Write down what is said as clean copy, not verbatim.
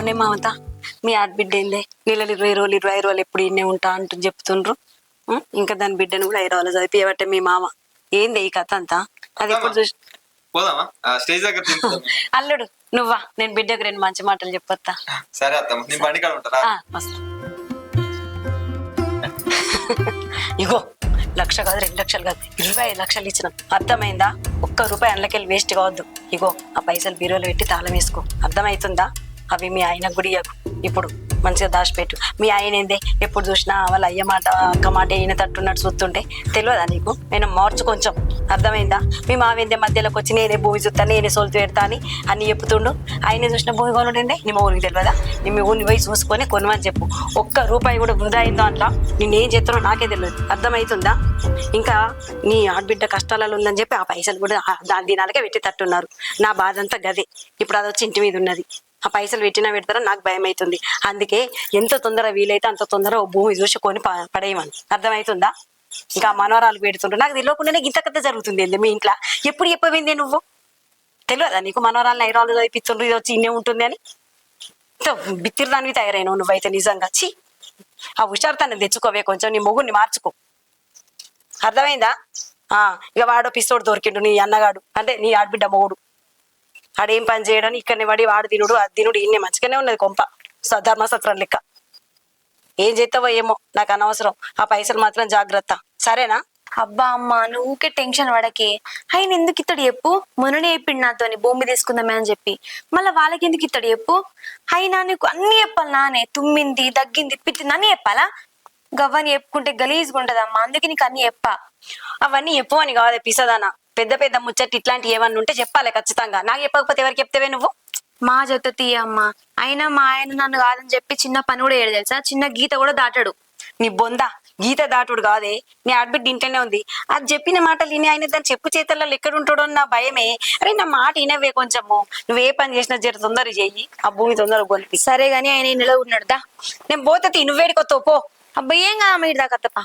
అవునే మమత, మీ ఆడబిడ్డ ఏందే నెలలు 20 రోజులు ఎప్పుడు ఇన్నే ఉంటా అంటూ చెప్తుండ్రు. ఇంకా దాని బిడ్డను కూడా 5 రోజులు చదివియబట్టే మీ మామ. ఏంది ఈ కథ అంతా? అది ఎప్పుడు చూసి పోదామా స్టేజ్ దగ్గర అల్లుడు నువ్వా, నేను బిడ్డకు 2 మంచి మాటలు చెప్పొత్తా. సరే అత్తమ్మ, నీ బండి కాడ ఉంటారా? వస్తా. ఇగో 1,00,000 కాదు, 2 లక్షలు కాదు, 25 లక్షలు ఇచ్చినాం. అర్థమైందా? ఒక్క రూపాయి అందులోకెళ్ళి వేస్ట్ కావద్దు. ఇగో ఆ పైసలు బీరోలో పెట్టి తాళం వేసుకో. అర్థమవుతుందా? అవి మీ ఆయనకు కూడా ఇయ్యకు. ఇప్పుడు మంచిగా దాచిపెట్టు. మీ ఆయన ఏందే ఎప్పుడు చూసినా వాళ్ళ అయ్య మాట అక్క మాట ఈయన తట్టున్నట్టు చూస్తుంటే తెలియదా నీకు? నేను మార్చు కొంచెం. అర్థమైందా? మీ మావేందే మధ్యలోకి వచ్చి నేనే భూమి చూస్తాను, నేనే సోలు పెడతా అని చెప్తుండు. ఆయన చూసిన భూమి కొనుండే నీ ఊరికి తెలియదా? నీ మీ ఊరిని పోయి చూసుకొని కొనమని చెప్పు. ఒక్క రూపాయి కూడా వృధా అయిందో అంటా నేనేం చేస్తానో నాకే తెలియదు. అర్థమవుతుందా? ఇంకా నీ ఆడబిడ్డ కష్టాలలో ఉందని చెప్పి ఆ పైసలు కూడా దాని దినాలకే పెట్టి తట్టున్నారు. నా బాధ అంతా గదే. ఇప్పుడు అది వచ్చి ఇంటి మీద ఉన్నది. ఆ పైసలు పెట్టినా పెడతారా నాకు భయం అవుతుంది. అందుకే ఎంత తొందర వీలైతే అంత తొందర భూమి చూసుకొని పడేయమని. అర్థమవుతుందా? ఇంకా మనవరాలు పెడుతుండ్రు. నాకు తెలియకుండానే ఇంత కథ జరుగుతుంది ఏంది మీ ఇంట్లో? ఎప్పుడు చెప్పవిందే నువ్వు? తెలియదా నీకు మనవరాలను 5 రోజులు చదివిస్తుండ్రు, ఇది వచ్చి ఇన్నే ఉంటుంది అని? బిత్తిరి దానివి తయారైనావు నువ్వైతే నిజంగా. ఛీ, ఆ హుషారుతనం తెచ్చుకోవే కొంచెం, నీ మొగుడిని మార్చుకో. అర్థమైందా? ఇక వాడో పిస్తోడు దొరికిండు నీ అన్నగాడు, అంటే నీ ఆడబిడ్డ మొగుడు. ఆడేం పని చేయడానికి ఇక్కడనే పడి వాడు తినుడు అది తినుడు ఇన్నే మంచిగానే ఉన్నది కొంప ధర్మసత్రం లెక్క. ఏం చేస్తావో ఏమో, నాకు అనవసరం. ఆ పైసలు మాత్రం జాగ్రత్త, సరేనా? అబ్బా అమ్మ, నువ్వుకే టెన్షన్ పడకే. ఆయన ఎందుకు ఇత్తడు చెప్పు? మొన్ననే చెప్పిండు నాతోని భూమి తీసుకుందామే అని చెప్పి. మళ్ళీ వాళ్ళకి ఎందుకు ఇత్తడు చెప్పు? అయినా నీకు అన్ని చెప్పాలి నానే. తుమ్మింది, దగ్గింది, పిత్తింది అన్ని చెప్పాలా? గవ్వని చెప్పుకుంటే గలీజ్గా ఉంటదమ్మా, అందుకే నీకు అన్ని చెప్పా. అవన్నీ చెప్పు అని కాదే పిసదానా. పెద్ద పెద్ద ముచ్చట్లు ఇట్లాంటివి ఏమన్నా ఉంటే చెప్పాలి ఖచ్చితంగా. నాకు చెప్పకపోతే ఎవరికి చెప్తావే నువ్వు? మా చెత్త తీయమ్మ. అయినా మా ఆయన నన్ను కాదని చెప్పి చిన్న పని కూడా ఏడు తెలుసా, చిన్న గీత కూడా దాటాడు. నీ బొంద గీత దాటుడు కాదే, నీ ఆడబిడ్డ ఇంట్లోనే ఉంది. అది చెప్పిన మాటలు విని ఆయన దాని చెప్పు చేతల్లో ఎక్కడుంటాడో నా భయమే. అరే నా మాట వినవే కొంచెము. నువ్వు ఏ పని చేసినా జర తొందర చెయ్యి, ఆ భూమి తొందర కొలిపి. సరే గాని ఆయన నెల ఉన్నాడుదా, నేను పోతే నువ్వేడికొత్తావు పో. అబ్బా ఏం కాదమ్మ, ఇటు దాకా తప్ప.